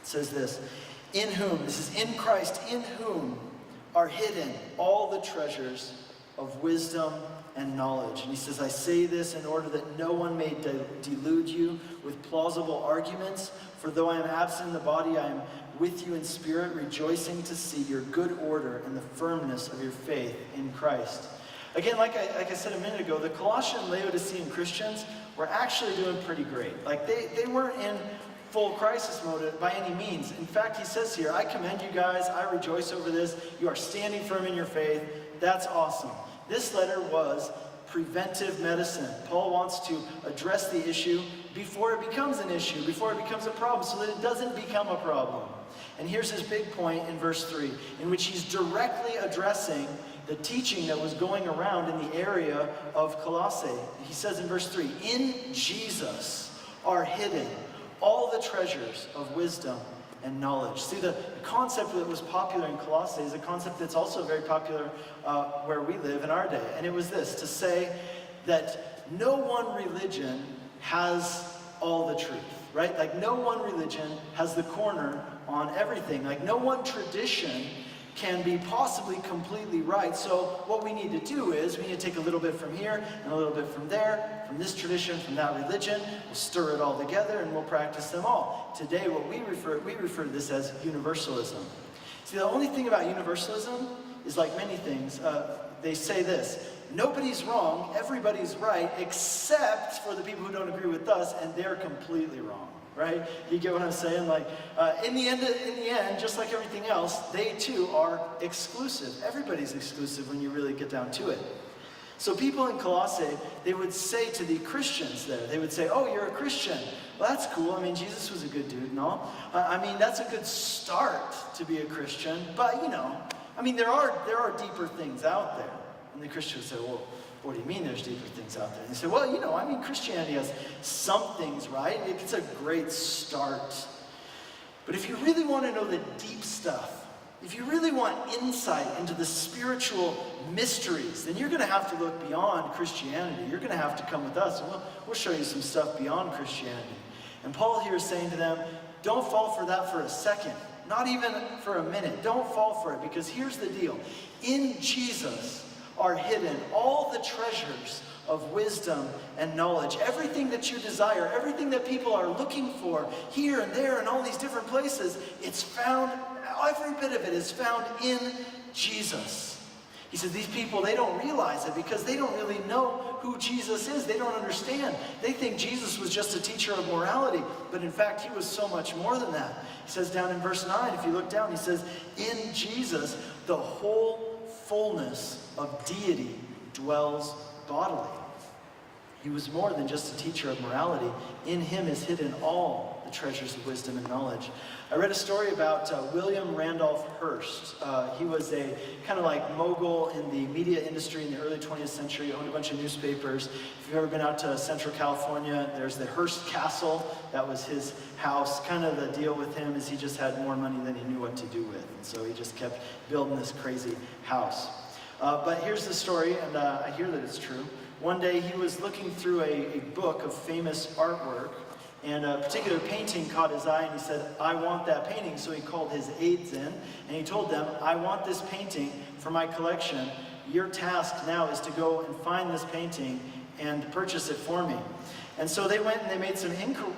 It says this, this is in Christ, in whom are hidden all the treasures of wisdom and knowledge. And he says, I say this in order that no one may delude you with plausible arguments, for though I am absent in the body, I am with you in spirit, rejoicing to see your good order and the firmness of your faith in Christ. Again, like I said a minute ago, the Colossian Laodicean Christians were actually doing pretty great. Like they weren't in full crisis mode by any means. In fact, he says here, I commend you guys, I rejoice over this, you are standing firm in your faith, that's awesome. This letter was preventive medicine. Paul wants to address the issue before it becomes an issue, before it becomes a problem, so that it doesn't become a problem. And here's his big point in verse 3, in which he's directly addressing the teaching that was going around in the area of Colossae. He says in verse 3, in Jesus are hidden all the treasures of wisdom and knowledge. See, the concept that was popular in Colossae is a concept that's also very popular where we live in our day. And it was this, to say that no one religion has all the truth, right? Like no one religion has the corner on everything. Like no one tradition can be possibly completely right. So what we need to do is we need to take a little bit from here and a little bit from there, from this tradition, from that religion. We'll stir it all together and we'll practice them all. Today, what we refer to this as universalism. See, the only thing about universalism is, like many things, they say this: nobody's wrong, everybody's right, except for the people who don't agree with us, and they're completely wrong. Right? You get what I'm saying? Like, in the end, just like everything else, they too are exclusive. Everybody's exclusive when you really get down to it. So people in Colossae, they would say to the Christians there, they would say, oh, you're a Christian. Well, that's cool. I mean, Jesus was a good dude and all. I mean, that's a good start to be a Christian. But, you know, I mean, there are deeper things out there. And the Christian would say, well, what do you mean there's deeper things out there? And they say, well, you know, I mean, Christianity has some things, right? It's a great start. But if you really want to know the deep stuff, if you really want insight into the spiritual mysteries, then you're going to have to look beyond Christianity. You're going to have to come with us, and we'll show you some stuff beyond Christianity. And Paul here is saying to them, don't fall for that for a second, not even for a minute. Don't fall for it, because here's the deal. In Jesus are hidden all the treasures of wisdom and knowledge. Everything that you desire, everything that people are looking for here and there and all these different places, it's found, every bit of it is found in Jesus. He says these people, they don't realize it because they don't really know who Jesus is. They don't understand. They think Jesus was just a teacher of morality, but in fact, he was so much more than that. He says down in verse 9, if you look down, he says, in Jesus, the whole fullness of deity dwells bodily. He was more than just a teacher of morality. In him is hidden all the treasures of wisdom and knowledge. I read a story about William Randolph Hearst. He was a kind of like mogul in the media industry in the early 20th century, owned a bunch of newspapers. If you've ever been out to Central California, there's the Hearst Castle. That was his house. Kind of the deal with him is he just had more money than he knew what to do with. And so he just kept building this crazy house. But here's the story, and I hear that it's true. One day he was looking through a book of famous artwork, and a particular painting caught his eye, and he said, I want that painting. So he called his aides in, and he told them, I want this painting for my collection. Your task now is to go and find this painting and purchase it for me. And so they went and they made some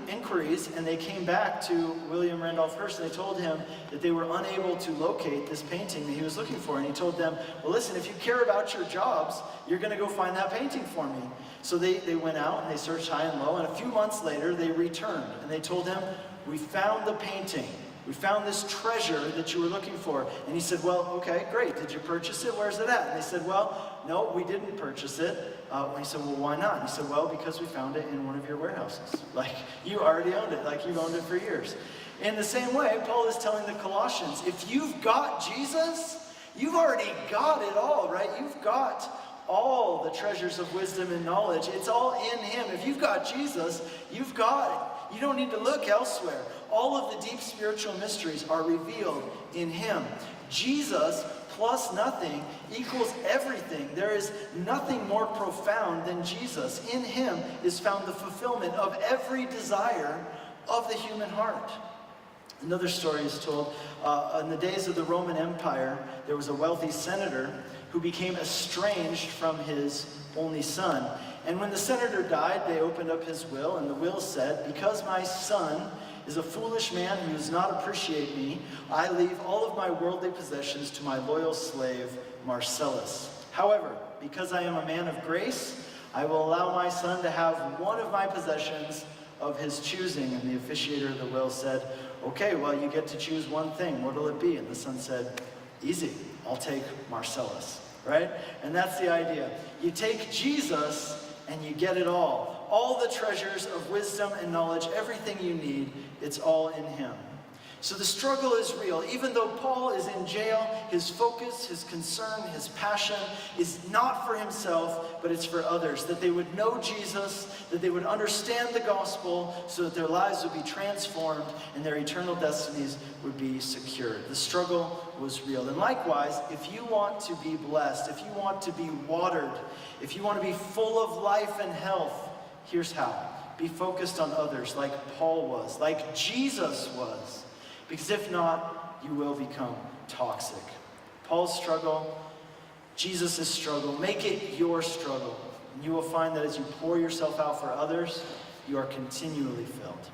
inquiries, and they came back to William Randolph Hearst, and they told him that they were unable to locate this painting that he was looking for. And he told them, well, listen, if you care about your jobs, you're going to go find that painting for me. So they went out and they searched high and low, and a few months later they returned, and they told him, we found the painting. We found this treasure that you were looking for. And he said, well, okay, great. Did you purchase it? Where's it at? And they said, well, no, we didn't purchase it. And he said, well, why not? And he said, well, because we found it in one of your warehouses. Like, you already owned it. Like, you've owned it for years. In the same way, Paul is telling the Colossians, if you've got Jesus, you've already got it all, right? You've got all the treasures of wisdom and knowledge. It's all in him. If you've got Jesus, you've got it. You don't need to look elsewhere. All of the deep spiritual mysteries are revealed in him. Jesus plus nothing equals everything. There is nothing more profound than Jesus. In him is found the fulfillment of every desire of the human heart. Another story is told, in the days of the Roman Empire, there was a wealthy senator who became estranged from his only son. And when the senator died, they opened up his will, and the will said, "Because my son is a foolish man who does not appreciate me, I leave all of my worldly possessions to my loyal slave, Marcellus. However, because I am a man of grace, I will allow my son to have one of my possessions of his choosing." And the officiator of the will said, "Okay, well, you get to choose one thing. What will it be?" And the son said, "Easy, I'll take Marcellus," right? And that's the idea. You take Jesus and you get it all. All the treasures of wisdom and knowledge, everything you need, it's all in him. So the struggle is real. Even though Paul is in jail, his focus, his concern, his passion is not for himself, but it's for others. That they would know Jesus, that they would understand the gospel, so that their lives would be transformed and their eternal destinies would be secured. The struggle was real. And likewise, if you want to be blessed, if you want to be watered, if you want to be full of life and health, here's how. Be focused on others like Paul was, like Jesus was. Because if not, you will become toxic. Paul's struggle, Jesus' struggle, make it your struggle. And you will find that as you pour yourself out for others, you are continually filled.